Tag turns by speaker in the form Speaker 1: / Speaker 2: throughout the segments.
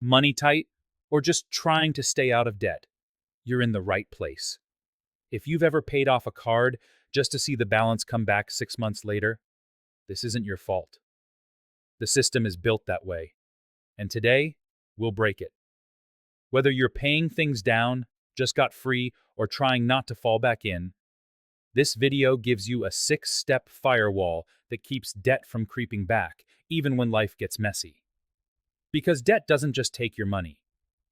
Speaker 1: Money tight, or just trying to stay out of debt, you're in the right place. If you've ever paid off a card just to see the balance come back 6 months later, this isn't your fault. The system is built that way, and today, we'll break it. Whether you're paying things down, just got free, or trying not to fall back in, this video gives you a 6-step firewall that keeps debt from creeping back, even when life gets messy. Because debt doesn't just take your money.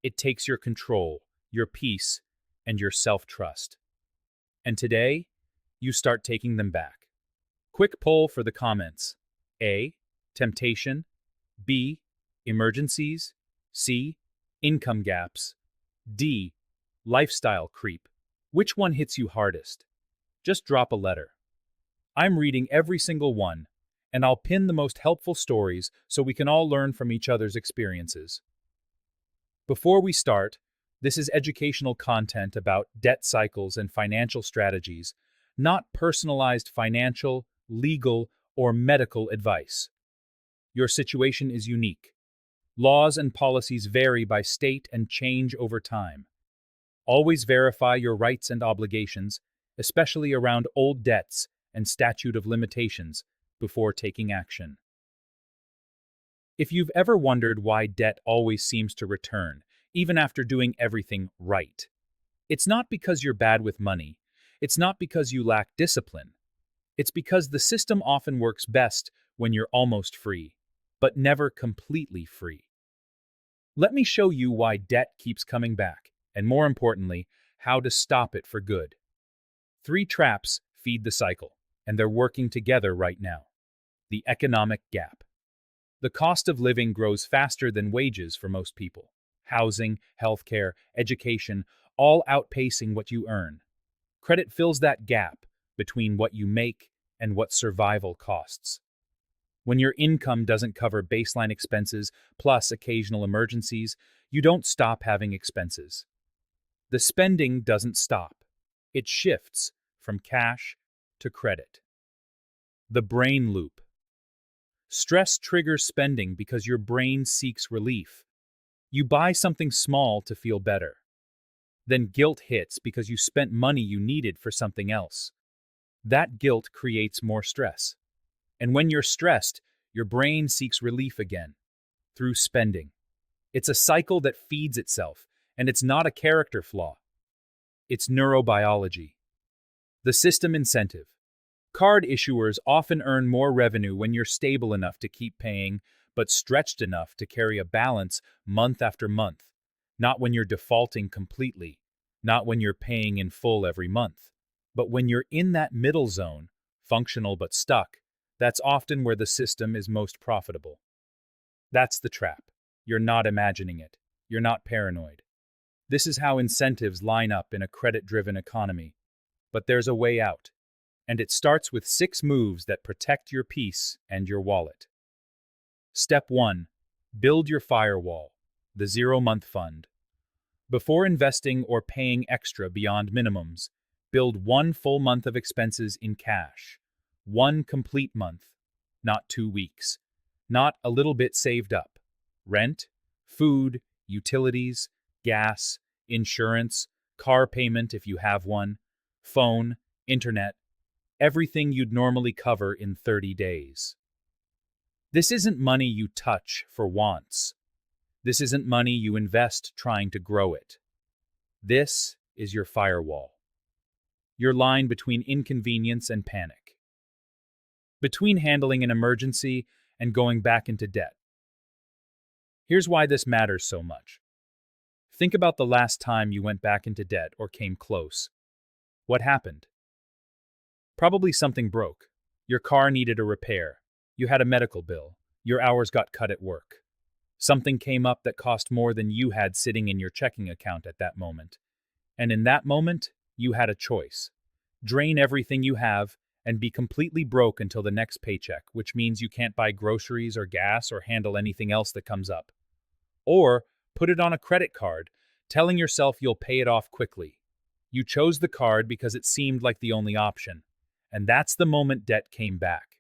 Speaker 1: It takes your control, your peace, and your self-trust. And today, you start taking them back. Quick poll for the comments. A. Temptation. B. Emergencies. C. Income gaps. D. Lifestyle creep. Which one hits you hardest? Just drop a letter. I'm reading every single one, and I'll pin the most helpful stories so we can all learn from each other's experiences. Before we start, this is educational content about debt cycles and financial strategies, not personalized financial, legal, or medical advice. Your situation is unique. Laws and policies vary by state and change over time. Always verify your rights and obligations, especially around old debts and statute of limitations, before taking action. If you've ever wondered why debt always seems to return, even after doing everything right, it's not because you're bad with money. It's not because you lack discipline. It's because the system often works best when you're almost free, but never completely free. Let me show you why debt keeps coming back, and more importantly, how to stop it for good. 3 traps feed the cycle, and they're working together right now. The economic gap. The cost of living grows faster than wages for most people. Housing, healthcare, education, all outpacing what you earn. Credit fills that gap between what you make and what survival costs. When your income doesn't cover baseline expenses plus occasional emergencies, you don't stop having expenses. The spending doesn't stop. It shifts from cash to credit. The brain loop. Stress triggers spending because your brain seeks relief. You buy something small to feel better. Then guilt hits because you spent money you needed for something else. That guilt creates more stress. And when you're stressed, your brain seeks relief again, through spending. It's a cycle that feeds itself, and it's not a character flaw. It's neurobiology. The system incentive. Card issuers often earn more revenue when you're stable enough to keep paying, but stretched enough to carry a balance month after month. Not when you're defaulting completely, not when you're paying in full every month, but when you're in that middle zone, functional but stuck. That's often where the system is most profitable. That's the trap. You're not imagining it. You're not paranoid. This is how incentives line up in a credit-driven economy. But there's a way out. And it starts with 6 moves that protect your peace and your wallet. Step 1. Build your firewall, the 0-month fund. Before investing or paying extra beyond minimums, build 1 full month of expenses in cash. 1 complete month, not 2 weeks. Not a little bit saved up. Rent, food, utilities, gas, insurance, car payment if you have one, phone, internet, everything you'd normally cover in 30 days. This isn't money you touch for wants. This isn't money you invest trying to grow it. This is your firewall. Your line between inconvenience and panic. Between handling an emergency and going back into debt. Here's why this matters so much. Think about the last time you went back into debt or came close. What happened? Probably something broke. Your car needed a repair. You had a medical bill. Your hours got cut at work. Something came up that cost more than you had sitting in your checking account at that moment. And in that moment, you had a choice. Drain everything you have and be completely broke until the next paycheck, which means you can't buy groceries or gas or handle anything else that comes up. Or put it on a credit card, telling yourself you'll pay it off quickly. You chose the card because it seemed like the only option. And that's the moment debt came back.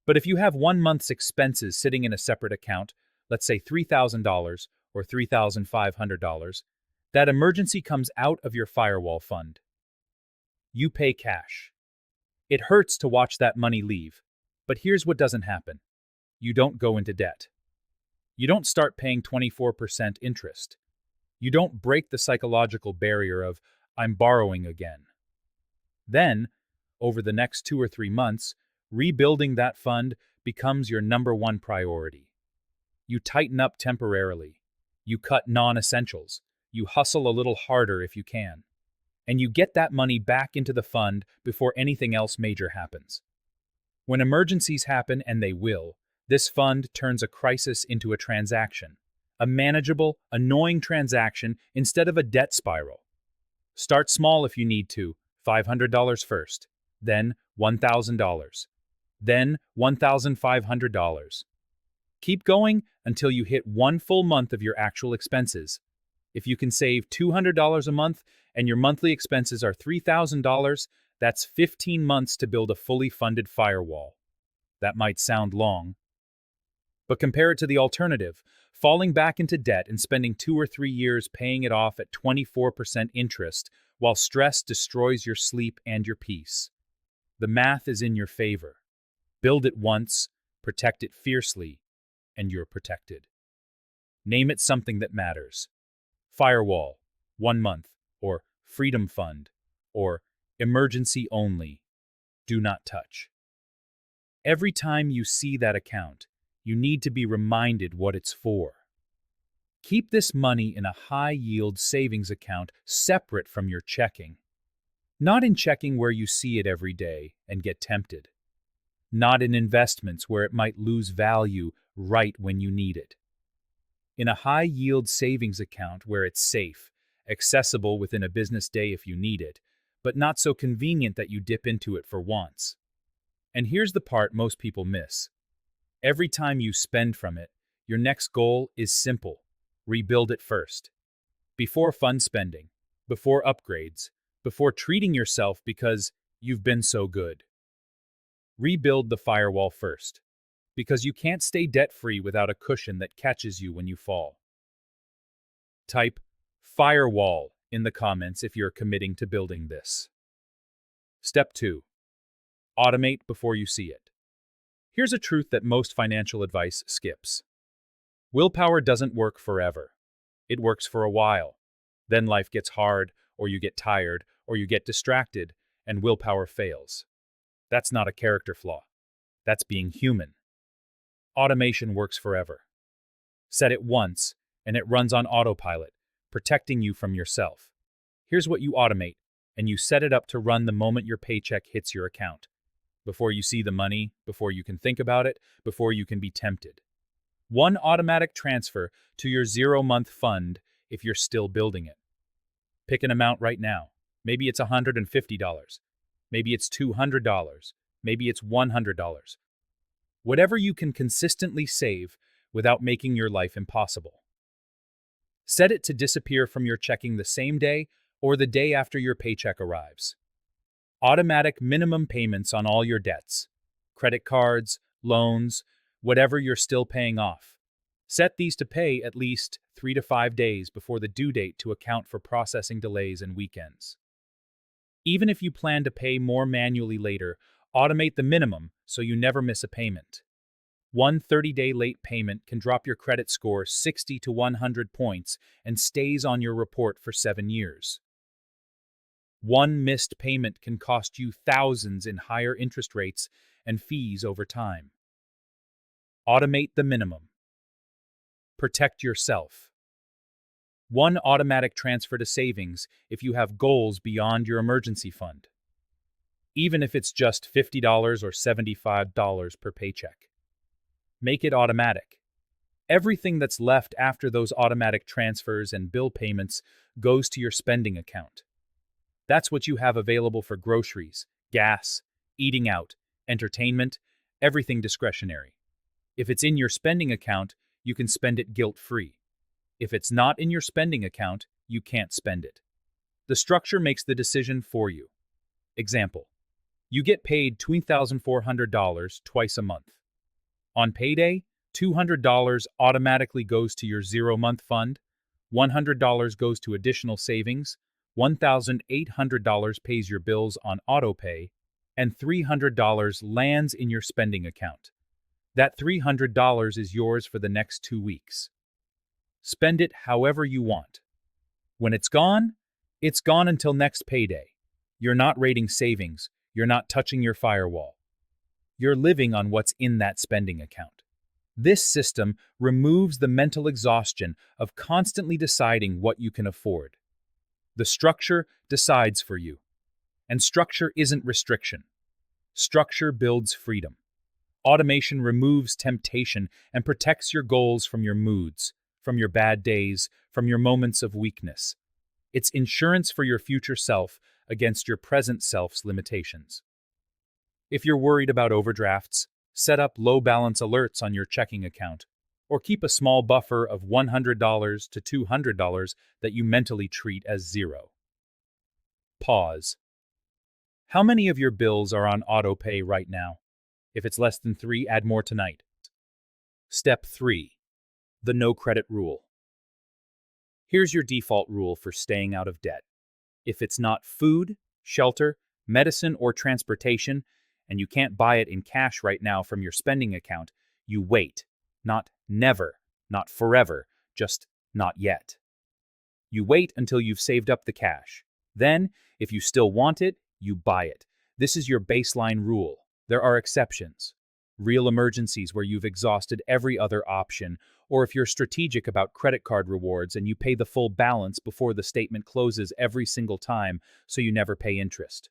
Speaker 1: But if you have 1 month's expenses sitting in a separate account, let's say $3,000 or $3,500, that emergency comes out of your firewall fund. You pay cash. It hurts to watch that money leave, but here's what doesn't happen. You don't go into debt. You don't start paying 24% interest. You don't break the psychological barrier of, I'm borrowing again. Then, over the next 2 or 3 months, rebuilding that fund becomes your number one priority. You tighten up temporarily. You cut non-essentials. You hustle a little harder if you can. And you get that money back into the fund before anything else major happens. When emergencies happen, and they will, this fund turns a crisis into a transaction. A manageable, annoying transaction instead of a debt spiral. Start small if you need to, $500 first, then $1,000, then $1,500. Keep going until you hit 1 full month of your actual expenses. If you can save $200 a month and your monthly expenses are $3,000, that's 15 months to build a fully funded firewall. That might sound long, but compare it to the alternative, falling back into debt and spending 2 or 3 years paying it off at 24% interest while stress destroys your sleep and your peace. The math is in your favor. Build it once, protect it fiercely, and you're protected. Name it something that matters. Firewall, 1 month, or Freedom Fund, or Emergency Only. Do not touch. Every time you see that account, you need to be reminded what it's for. Keep this money in a high-yield savings account separate from your checking. Not in checking where you see it every day and get tempted. Not in investments where it might lose value right when you need it. In a high-yield savings account where it's safe, accessible within a business day if you need it, but not so convenient that you dip into it for once. And here's the part most people miss. Every time you spend from it, your next goal is simple. Rebuild it first. Before fun spending, before upgrades, before treating yourself because you've been so good. Rebuild the firewall first, because you can't stay debt-free without a cushion that catches you when you fall. Type firewall in the comments if you're committing to building this. Step 2. Automate before you see it. Here's a truth that most financial advice skips. Willpower doesn't work forever. It works for a while. Then life gets hard, or you get tired, or you get distracted, and willpower fails. That's not a character flaw. That's being human. Automation works forever. Set it once, and it runs on autopilot, protecting you from yourself. Here's what you automate, and you set it up to run the moment your paycheck hits your account. Before you see the money, before you can think about it, before you can be tempted. 1 automatic transfer to your 0-month fund if you're still building it. Pick an amount right now. Maybe it's $150. Maybe it's $200. Maybe it's $100. Whatever you can consistently save without making your life impossible. Set it to disappear from your checking the same day or the day after your paycheck arrives. Automatic minimum payments on all your debts. Credit cards, loans, whatever you're still paying off. Set these to pay at least 3 to 5 days before the due date to account for processing delays and weekends. Even if you plan to pay more manually later, automate the minimum so you never miss a payment. 1 30-day late payment can drop your credit score 60 to 100 points and stays on your report for 7 years. 1 missed payment can cost you thousands in higher interest rates and fees over time. Automate the minimum. Protect yourself. 1 automatic transfer to savings if you have goals beyond your emergency fund. Even if it's just $50 or $75 per paycheck. Make it automatic. Everything that's left after those automatic transfers and bill payments goes to your spending account. That's what you have available for groceries, gas, eating out, entertainment, everything discretionary. If it's in your spending account, you can spend it guilt-free. If it's not in your spending account, you can't spend it. The structure makes the decision for you. Example: you get paid $2,400 twice a month. On payday, $200 automatically goes to your 0-month fund, $100 goes to additional savings, $1,800 pays your bills on autopay, and $300 lands in your spending account. That $300 is yours for the next 2 weeks. Spend it however you want. When it's gone until next payday. You're not raiding savings. You're not touching your firewall. You're living on what's in that spending account. This system removes the mental exhaustion of constantly deciding what you can afford. The structure decides for you. And structure isn't restriction. Structure builds freedom. Automation removes temptation and protects your goals from your moods, from your bad days, from your moments of weakness. It's insurance for your future self against your present self's limitations. If you're worried about overdrafts, set up low balance alerts on your checking account, or keep a small buffer of $100 to $200 that you mentally treat as zero. Pause. How many of your bills are on autopay right now? If it's less than 3, add more tonight. Step 3. The no credit rule. Here's your default rule for staying out of debt. If it's not food, shelter, medicine, or transportation, and you can't buy it in cash right now from your spending account, you wait. Not never, not forever, just not yet. You wait until you've saved up the cash. Then, if you still want it, you buy it. This is your baseline rule. There are exceptions. Real emergencies where you've exhausted every other option, or if you're strategic about credit card rewards and you pay the full balance before the statement closes every single time so you never pay interest.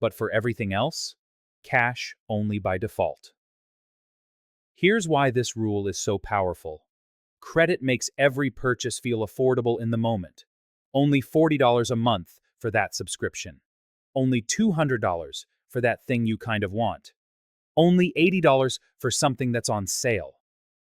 Speaker 1: But for everything else, cash only by default. Here's why this rule is so powerful. Credit makes every purchase feel affordable in the moment. Only $40 a month for that subscription. Only $200 for that thing you kind of want. Only $80 for something that's on sale.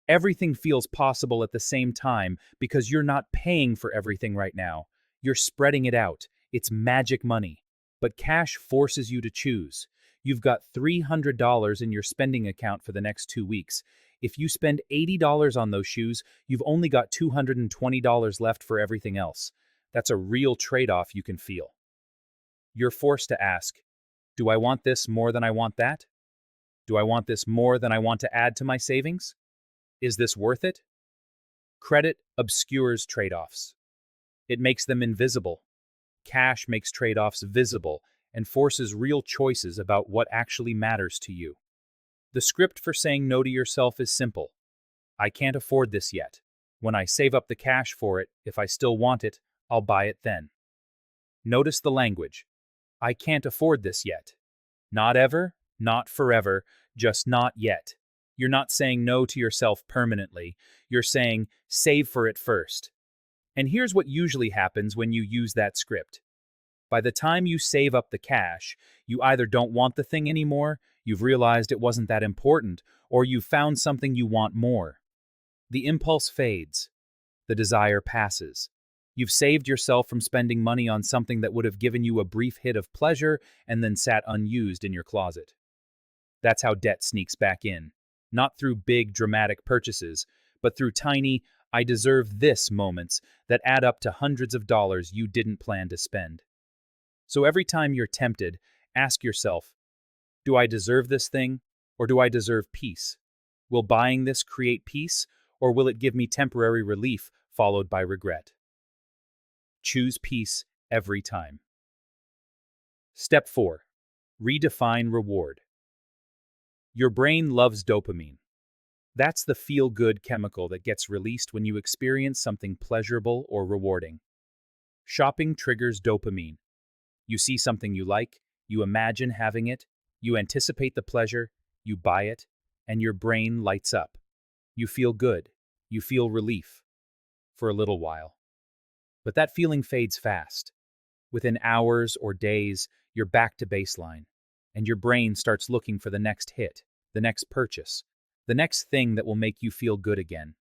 Speaker 1: Everything feels possible at the same time because you're not paying for everything right now. You're spreading it out. It's magic money. But cash forces you to choose. You've got $300 in your spending account for the next 2 weeks. If you spend $80 on those shoes, you've only got $220 left for everything else. That's a real trade-off you can feel. You're forced to ask, do I want this more than I want that? Do I want this more than I want to add to my savings? Is this worth it? Credit obscures trade-offs. It makes them invisible. Cash makes trade-offs visible and forces real choices about what actually matters to you. The script for saying no to yourself is simple. I can't afford this yet. When I save up the cash for it, if I still want it, I'll buy it then. Notice the language. I can't afford this yet. Not ever, not forever, just not yet. You're not saying no to yourself permanently. You're saying, save for it first. And here's what usually happens when you use that script. By the time you save up the cash, you either don't want the thing anymore, you've realized it wasn't that important, or you've found something you want more. The impulse fades. The desire passes. You've saved yourself from spending money on something that would have given you a brief hit of pleasure and then sat unused in your closet. That's how debt sneaks back in. Not through big, dramatic purchases, but through tiny, I deserve this moments that add up to hundreds of dollars you didn't plan to spend. So every time you're tempted, ask yourself, do I deserve this thing, or do I deserve peace? Will buying this create peace, or will it give me temporary relief followed by regret? Choose peace every time. Step 4. Redefine reward. Your brain loves dopamine. That's the feel-good chemical that gets released when you experience something pleasurable or rewarding. Shopping triggers dopamine. You see something you like, you imagine having it, you anticipate the pleasure, you buy it, and your brain lights up. You feel good. You feel relief. For a little while. But that feeling fades fast. Within hours or days, you're back to baseline, and your brain starts looking for the next hit, the next purchase, the next thing that will make you feel good again.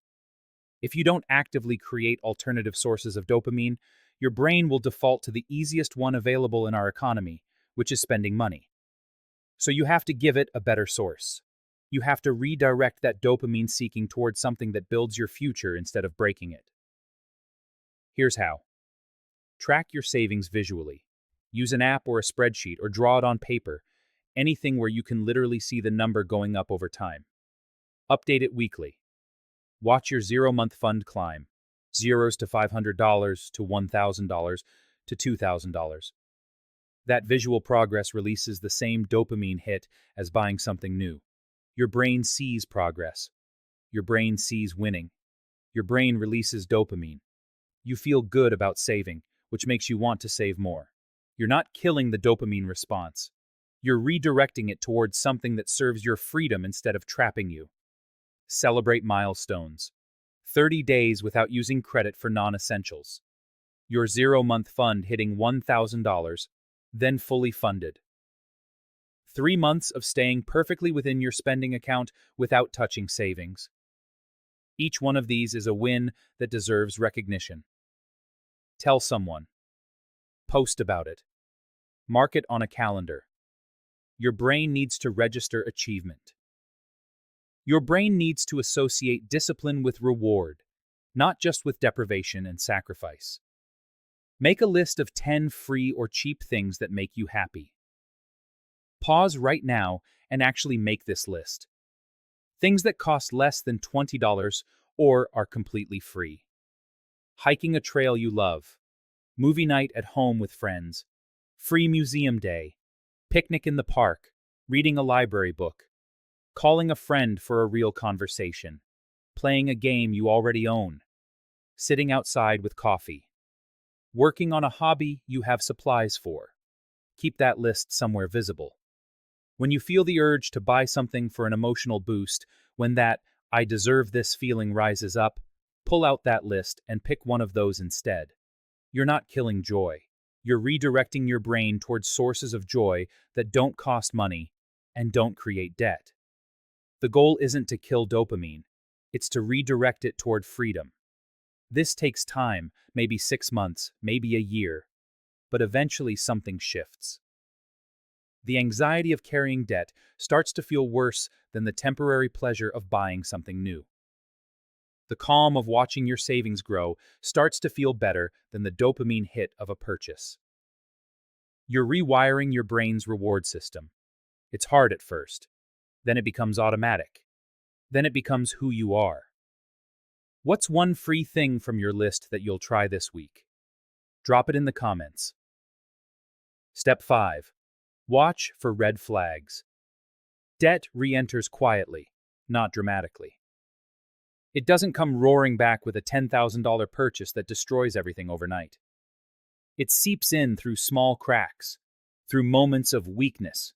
Speaker 1: If you don't actively create alternative sources of dopamine, your brain will default to the easiest one available in our economy, which is spending money. So you have to give it a better source. You have to redirect that dopamine seeking towards something that builds your future instead of breaking it. Here's how. Track your savings visually. Use an app or a spreadsheet or draw it on paper, anything where you can literally see the number going up over time. Update it weekly. Watch your 0-month fund climb. Zeros to $500 to $1,000 to $2,000. That visual progress releases the same dopamine hit as buying something new. Your brain sees progress. Your brain sees winning. Your brain releases dopamine. You feel good about saving, which makes you want to save more. You're not killing the dopamine response. You're redirecting it towards something that serves your freedom instead of trapping you. Celebrate milestones. 30 days without using credit for non-essentials. Your 0-month fund hitting $1,000, then fully funded. 3 months of staying perfectly within your spending account without touching savings. Each one of these is a win that deserves recognition. Tell someone. Post about it. Mark it on a calendar. Your brain needs to register achievement. Your brain needs to associate discipline with reward, not just with deprivation and sacrifice. Make a list of 10 free or cheap things that make you happy. Pause right now and actually make this list. Things that cost less than $20 or are completely free. Hiking a trail you love. Movie night at home with friends. Free museum day. Picnic in the park. Reading a library book. Calling a friend for a real conversation. Playing a game you already own. Sitting outside with coffee. Working on a hobby you have supplies for. Keep that list somewhere visible. When you feel the urge to buy something for an emotional boost, when that "I deserve this" feeling rises up, pull out that list and pick one of those instead. You're not killing joy. You're redirecting your brain towards sources of joy that don't cost money and don't create debt. The goal isn't to kill dopamine. It's to redirect it toward freedom. This takes time, maybe 6 months, maybe a year, but eventually something shifts. The anxiety of carrying debt starts to feel worse than the temporary pleasure of buying something new. The calm of watching your savings grow starts to feel better than the dopamine hit of a purchase. You're rewiring your brain's reward system. It's hard at first. Then it becomes automatic. Then it becomes who you are. What's one free thing from your list that you'll try this week? Drop it in the comments. Step 5. Watch for red flags. Debt re-enters quietly, not dramatically. It doesn't come roaring back with a $10,000 purchase that destroys everything overnight. It seeps in through small cracks, through moments of weakness,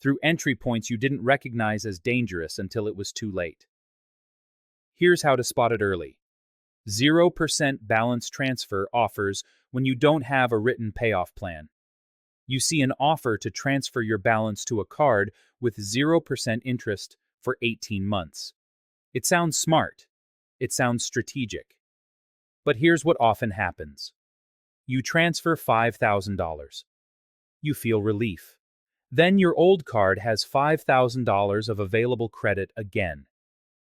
Speaker 1: through entry points you didn't recognize as dangerous until it was too late. Here's how to spot it early. 0% balance transfer offers when you don't have a written payoff plan. You see an offer to transfer your balance to a card with 0% interest for 18 months. It sounds smart. It sounds strategic. But here's what often happens. You transfer $5,000. You feel relief. Then your old card has $5,000 of available credit again.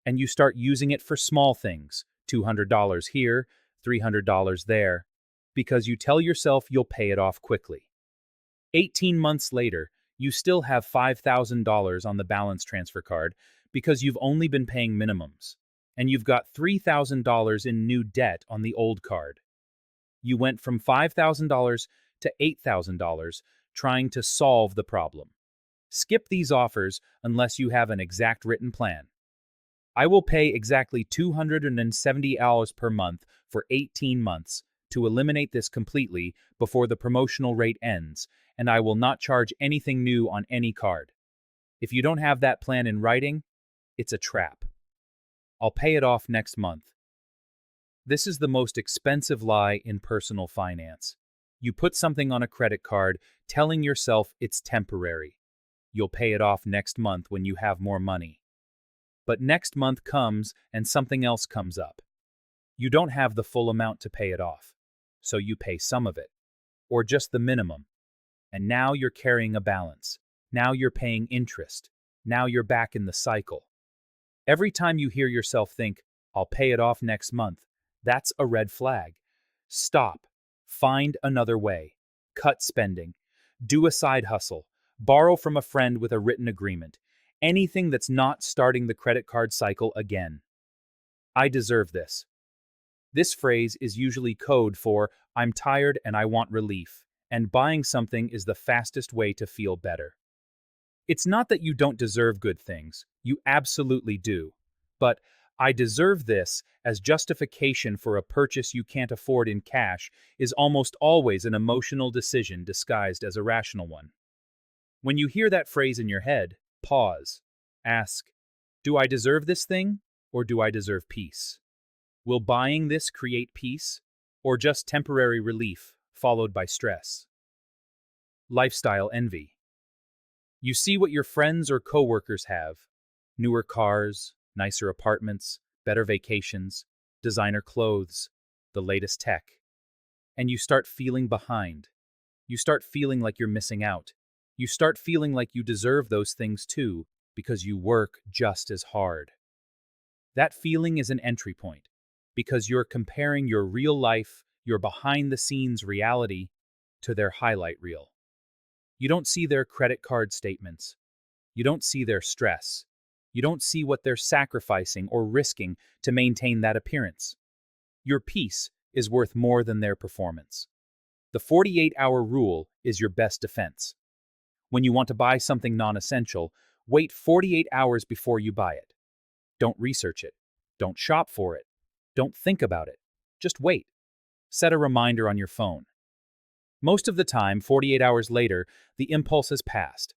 Speaker 1: And you start using it for small things, $200 here, $300 there, because you tell yourself you'll pay it off quickly. 18 months later, you still have $5,000 on the balance transfer card because you've only been paying minimums, and you've got $3,000 in new debt on the old card. You went from $5,000 to $8,000 trying to solve the problem. Skip these offers unless you have an exact written plan. I will pay exactly $270 per month for 18 months to eliminate this completely before the promotional rate ends, and I will not charge anything new on any card. If you don't have that plan in writing, it's a trap. I'll pay it off next month. This is the most expensive lie in personal finance. You put something on a credit card telling yourself it's temporary. You'll pay it off next month when you have more money. But next month comes and something else comes up. You don't have the full amount to pay it off, so you pay some of it, or just the minimum. And now you're carrying a balance. Now you're paying interest. Now you're back in the cycle. Every time you hear yourself think, I'll pay it off next month, that's a red flag. Stop. Find another way. Cut spending. Do a side hustle. Borrow from a friend with a written agreement. Anything that's not starting the credit card cycle again. I deserve this. This phrase is usually code for I'm tired and I want relief, and buying something is the fastest way to feel better. It's not that you don't deserve good things, you absolutely do. But I deserve this as justification for a purchase you can't afford in cash is almost always an emotional decision disguised as a rational one. When you hear that phrase in your head, pause. Ask, do I deserve this thing, or do I deserve peace? Will buying this create peace, or just temporary relief followed by stress? Lifestyle envy. You see what your friends or coworkers have: newer cars, nicer apartments, better vacations, designer clothes, the latest tech. And you start feeling behind. You start feeling like you're missing out. You start feeling like you deserve those things too, because you work just as hard. That feeling is an entry point, because you're comparing your real life, your behind-the-scenes reality, to their highlight reel. You don't see their credit card statements. You don't see their stress. You don't see what they're sacrificing or risking to maintain that appearance. Your peace is worth more than their performance. The 48-hour rule is your best defense. When you want to buy something non-essential, wait 48 hours before you buy it. Don't research it. Don't shop for it. Don't think about it. Just wait. Set a reminder on your phone. Most of the time, 48 hours later, the impulse has passed.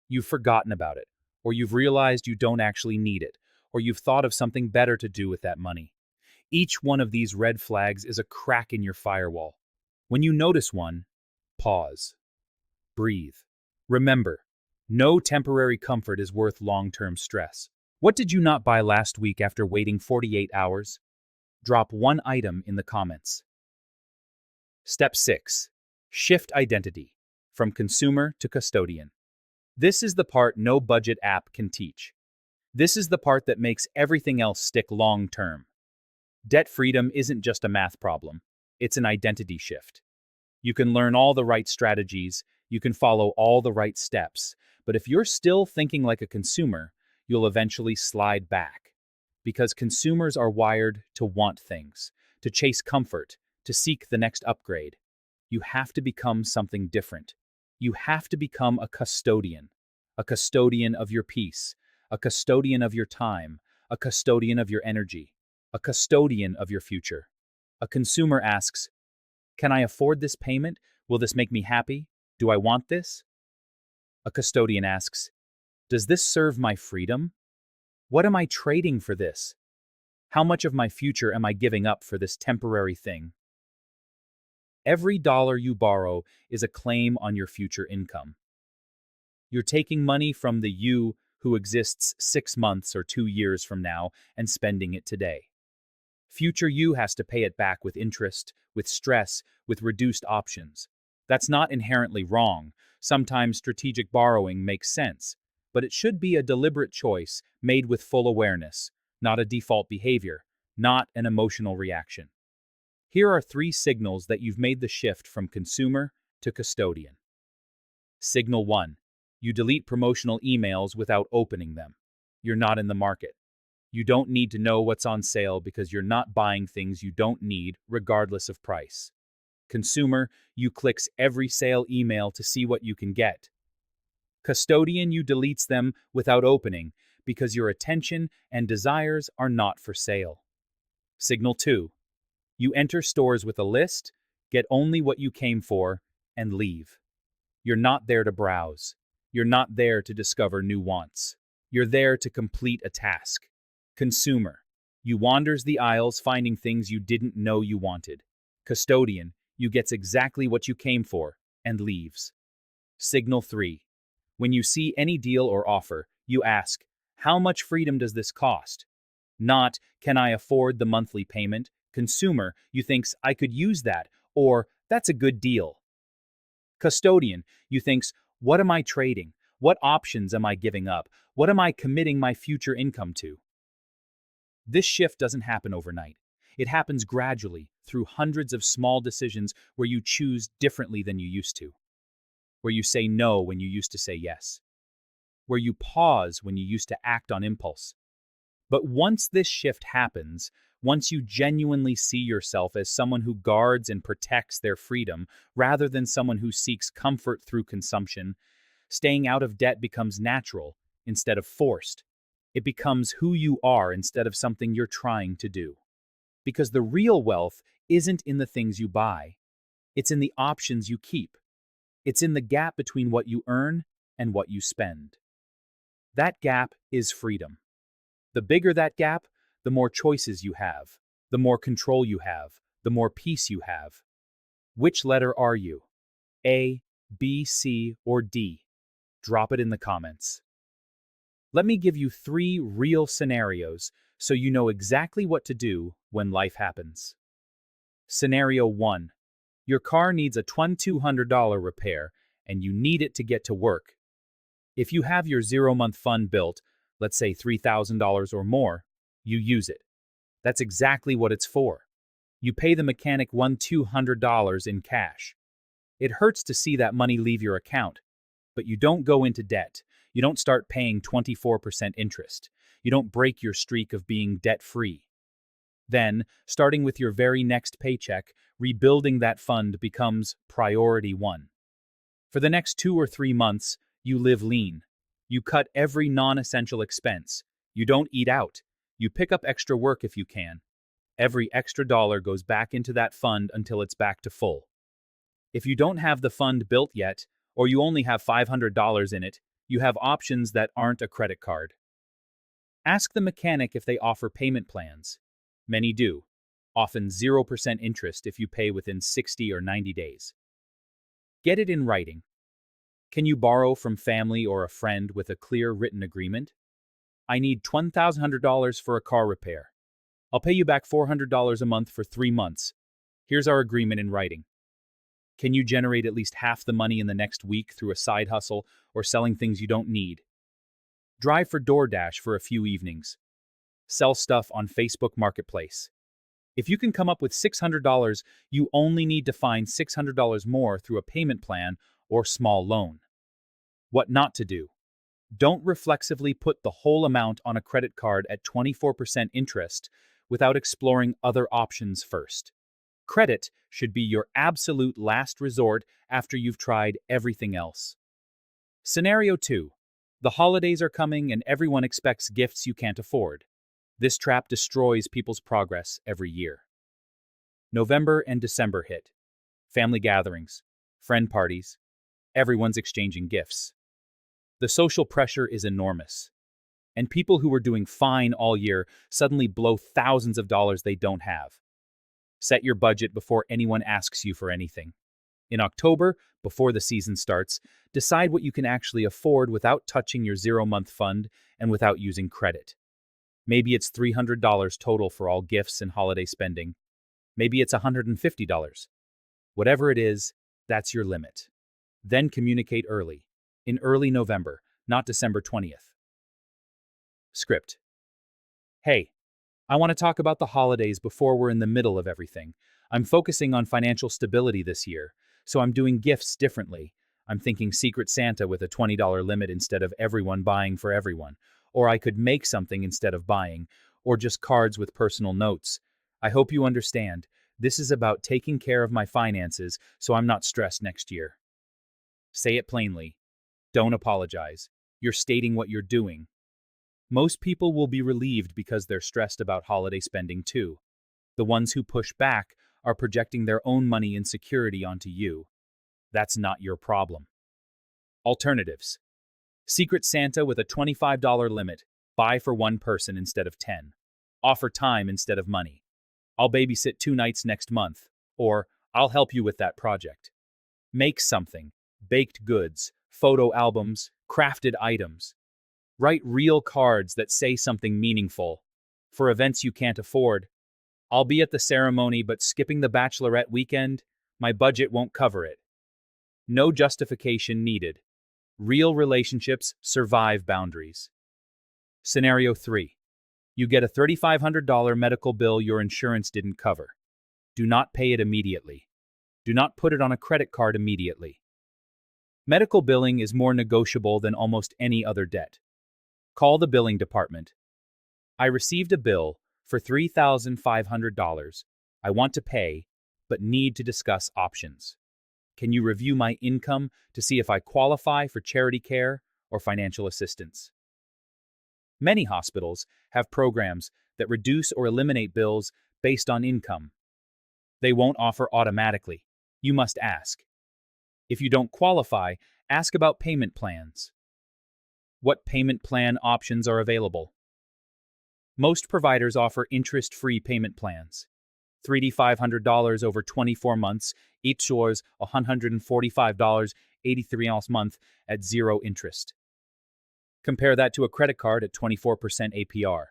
Speaker 1: You've forgotten about it, or you've realized you don't actually need it, or you've thought of something better to do with that money. Each one of these red flags is a crack in your firewall. When you notice one, pause. Breathe. Remember, no temporary comfort is worth long-term stress. What did you not buy last week after waiting 48 hours? Drop one item in the comments. Step 6. Shift identity. From consumer to custodian. This is the part no budget app can teach. This is the part that makes everything else stick long-term. Debt freedom isn't just a math problem. It's an identity shift. You can learn all the right strategies, you can follow all the right steps, but if you're still thinking like a consumer, you'll eventually slide back. Because consumers are wired to want things, to chase comfort, to seek the next upgrade. You have to become something different. You have to become a custodian of your peace, a custodian of your time, a custodian of your energy, a custodian of your future. A consumer asks, can I afford this payment? Will this make me happy? Do I want this? A custodian asks, does this serve my freedom? What am I trading for this? How much of my future am I giving up for this temporary thing? Every dollar you borrow is a claim on your future income. You're taking money from the you who exists 6 months or 2 years from now and spending it today. Future you has to pay it back with interest, with stress, with reduced options. That's not inherently wrong. Sometimes strategic borrowing makes sense, but it should be a deliberate choice made with full awareness, not a default behavior, not an emotional reaction. Here are 3 signals that you've made the shift from consumer to custodian. Signal 1. You delete promotional emails without opening them. You're not in the market. You don't need to know what's on sale because you're not buying things you don't need, regardless of price. Consumer, you clicks every sale email to see what you can get. Custodian, you deletes them without opening because your attention and desires are not for sale. Signal 2. You enter stores with a list, get only what you came for, and leave. You're not there to browse. You're not there to discover new wants. You're there to complete a task. Consumer, you wanders the aisles finding things you didn't know you wanted. Custodian, you gets exactly what you came for and leaves. Signal 3. When you see any deal or offer, you ask, how much freedom does this cost? Not, can I afford the monthly payment? Consumer, you thinks, I could use that, or that's a good deal. Custodian, you thinks, what am I trading? What options am I giving up? What am I committing my future income to? This shift doesn't happen overnight. It happens gradually, through hundreds of small decisions where you choose differently than you used to, where you say no when you used to say yes, where you pause when you used to act on impulse. But once this shift happens, once you genuinely see yourself as someone who guards and protects their freedom rather than someone who seeks comfort through consumption, staying out of debt becomes natural instead of forced. It becomes who you are instead of something you're trying to do. Because the real wealth isn't in the things you buy, it's in the options you keep. It's in the gap between what you earn and what you spend. That gap is freedom. The bigger that gap, the more choices you have, the more control you have, the more peace you have. Which letter are you? A, B, C, or D? Drop it in the comments. Let me give you 3 real scenarios so you know exactly what to do when life happens. Scenario 1. Your car needs a $2,200 repair and you need it to get to work. If you have your 0-month fund built, let's say $3,000 or more, you use it. That's exactly what it's for. You pay the mechanic $1,200 in cash. It hurts to see that money leave your account, but you don't go into debt. You don't start paying 24% interest. You don't break your streak of being debt-free. Then, starting with your very next paycheck, rebuilding that fund becomes priority 1. For the next 2 or 3 months, you live lean. You cut every non-essential expense. You don't eat out. You pick up extra work if you can. Every extra dollar goes back into that fund until it's back to full. If you don't have the fund built yet, or you only have $500 in it, you have options that aren't a credit card. Ask the mechanic if they offer payment plans. Many do, often 0% interest if you pay within 60 or 90 days. Get it in writing. Can you borrow from family or a friend with a clear written agreement? I need $1,200 for a car repair. I'll pay you back $400 a month for 3 months. Here's our agreement in writing. Can you generate at least half the money in the next week through a side hustle or selling things you don't need? Drive for DoorDash for a few evenings. Sell stuff on Facebook Marketplace. If you can come up with $600, you only need to find $600 more through a payment plan or small loan. What not to do. Don't reflexively put the whole amount on a credit card at 24% interest without exploring other options first. Credit should be your absolute last resort after you've tried everything else. Scenario 2. The holidays are coming and everyone expects gifts you can't afford. This trap destroys people's progress every year. November and December hit. Family gatherings, friend parties, everyone's exchanging gifts. The social pressure is enormous. And people who were doing fine all year suddenly blow thousands of dollars they don't have. Set your budget before anyone asks you for anything. In October, before the season starts, decide what you can actually afford without touching your 0-month fund and without using credit. Maybe it's $300 total for all gifts and holiday spending. Maybe it's $150. Whatever it is, that's your limit. Then communicate early. In early November, not December 20th. Script. Hey, I want to talk about the holidays before we're in the middle of everything. I'm focusing on financial stability this year, so I'm doing gifts differently. I'm thinking Secret Santa with a $20 limit instead of everyone buying for everyone. Or I could make something instead of buying, or just cards with personal notes. I hope you understand. This is about taking care of my finances so I'm not stressed next year. Say it plainly. Don't apologize. You're stating what you're doing. Most people will be relieved because they're stressed about holiday spending too. The ones who push back are projecting their own money insecurity onto you. That's not your problem. Alternatives. Secret Santa with a $25 limit. Buy for one person instead of 10. Offer time instead of money. I'll babysit 2 nights next month. Or, I'll help you with that project. Make something. Baked goods, photo albums, crafted items. Write real cards that say something meaningful. For events you can't afford. I'll be at the ceremony, but skipping the bachelorette weekend, my budget won't cover it. No justification needed. Real relationships survive boundaries. Scenario 3. You get a $3,500 medical bill your insurance didn't cover. Do not pay it immediately. Do not put it on a credit card immediately. Medical billing is more negotiable than almost any other debt. Call the billing department. I received a bill for $3,500. I want to pay, but need to discuss options. Can you review my income to see if I qualify for charity care or financial assistance? Many hospitals have programs that reduce or eliminate bills based on income. They won't offer automatically. You must ask. If you don't qualify, ask about payment plans. What payment plan options are available? Most providers offer interest-free payment plans. $3,500 over 24 months, each yours $145.83 a month at zero interest. Compare that to a credit card at 24% APR.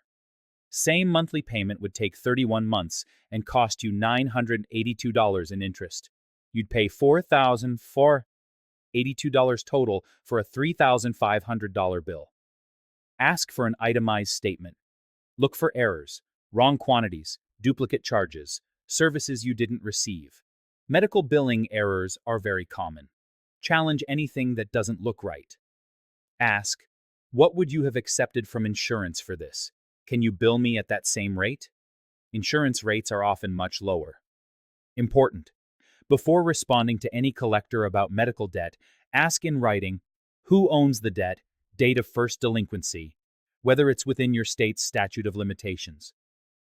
Speaker 1: Same monthly payment would take 31 months and cost you $982 in interest. You'd pay $4,482 total for a $3,500 bill. Ask for an itemized statement. Look for errors, wrong quantities, duplicate charges, services you didn't receive. Medical billing errors are very common. Challenge anything that doesn't look right. Ask, what would you have accepted from insurance for this? Can you bill me at that same rate? Insurance rates are often much lower. Important. Before responding to any collector about medical debt, ask in writing who owns the debt, date of first delinquency, whether it's within your state's statute of limitations.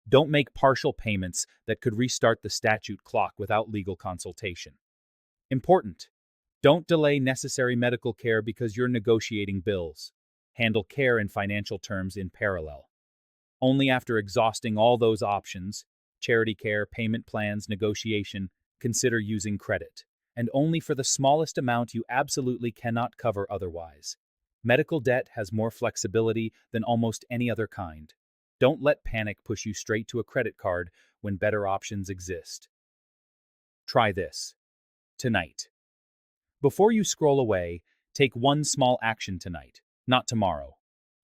Speaker 1: Don't make partial payments that could restart the statute clock without legal consultation. Important. Don't delay necessary medical care because you're negotiating bills. Handle care and financial terms in parallel. Only after exhausting all those options, charity care, payment plans, negotiation, consider using credit, and only for the smallest amount you absolutely cannot cover otherwise. Medical debt has more flexibility than almost any other kind. Don't let panic push you straight to a credit card when better options exist. Try this. Tonight. Before you scroll away, take one small action tonight, not tomorrow.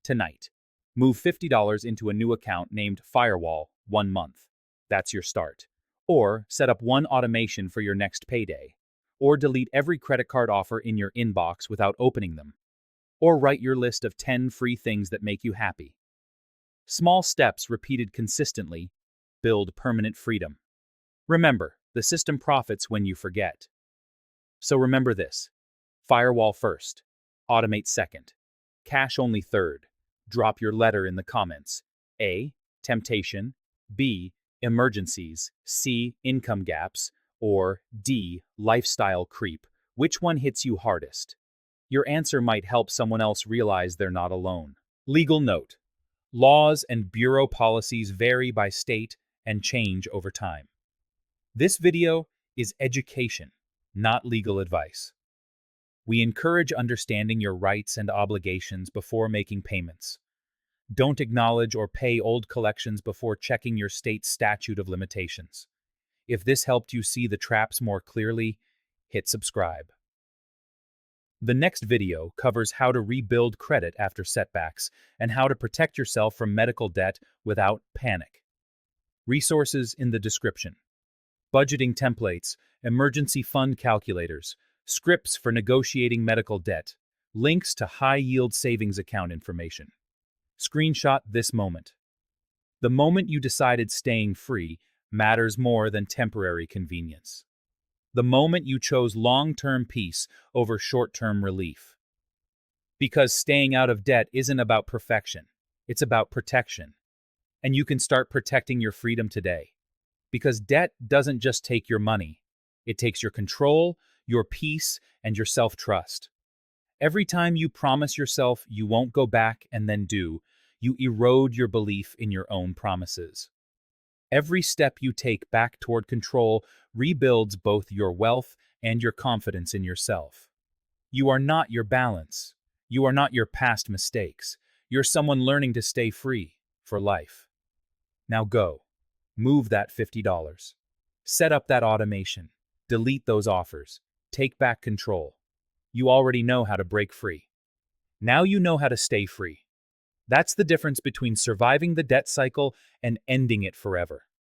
Speaker 1: Tonight. Move $50 into a new account named Firewall 1 month. That's your start. Or set up one automation for your next payday. Or delete every credit card offer in your inbox without opening them. Or write your list of 10 free things that make you happy. Small steps repeated consistently build permanent freedom. Remember, the system profits when you forget. So remember this. Firewall first. Automate second. Cash only third. Drop your letter in the comments. A. Temptation. B. Emergencies. C. Income gaps. Or D. Lifestyle creep. Which one hits you hardest? Your answer might help someone else realize they're not alone. Legal note. Laws and bureau policies vary by state and change over time. This video is education, not legal advice. We encourage understanding your rights and obligations before making payments. Don't acknowledge or pay old collections before checking your state's statute of limitations. If this helped you see the traps more clearly, hit subscribe. The next video covers how to rebuild credit after setbacks and how to protect yourself from medical debt without panic. Resources in the description. Budgeting templates, emergency fund calculators, scripts for negotiating medical debt, links to high-yield savings account information. Screenshot this moment. The moment you decided staying free matters more than temporary convenience. The moment you chose long-term peace over short-term relief. Because staying out of debt isn't about perfection, it's about protection. And you can start protecting your freedom today. Because debt doesn't just take your money, it takes your control, your peace, and your self-trust. Every time you promise yourself you won't go back and then do, you erode your belief in your own promises. Every step you take back toward control rebuilds both your wealth and your confidence in yourself. You are not your balance. You are not your past mistakes. You're someone learning to stay free for life. Now go. Move that $50. Set up that automation. Delete those offers. Take back control. You already know how to break free. Now you know how to stay free. That's the difference between surviving the debt cycle and ending it forever.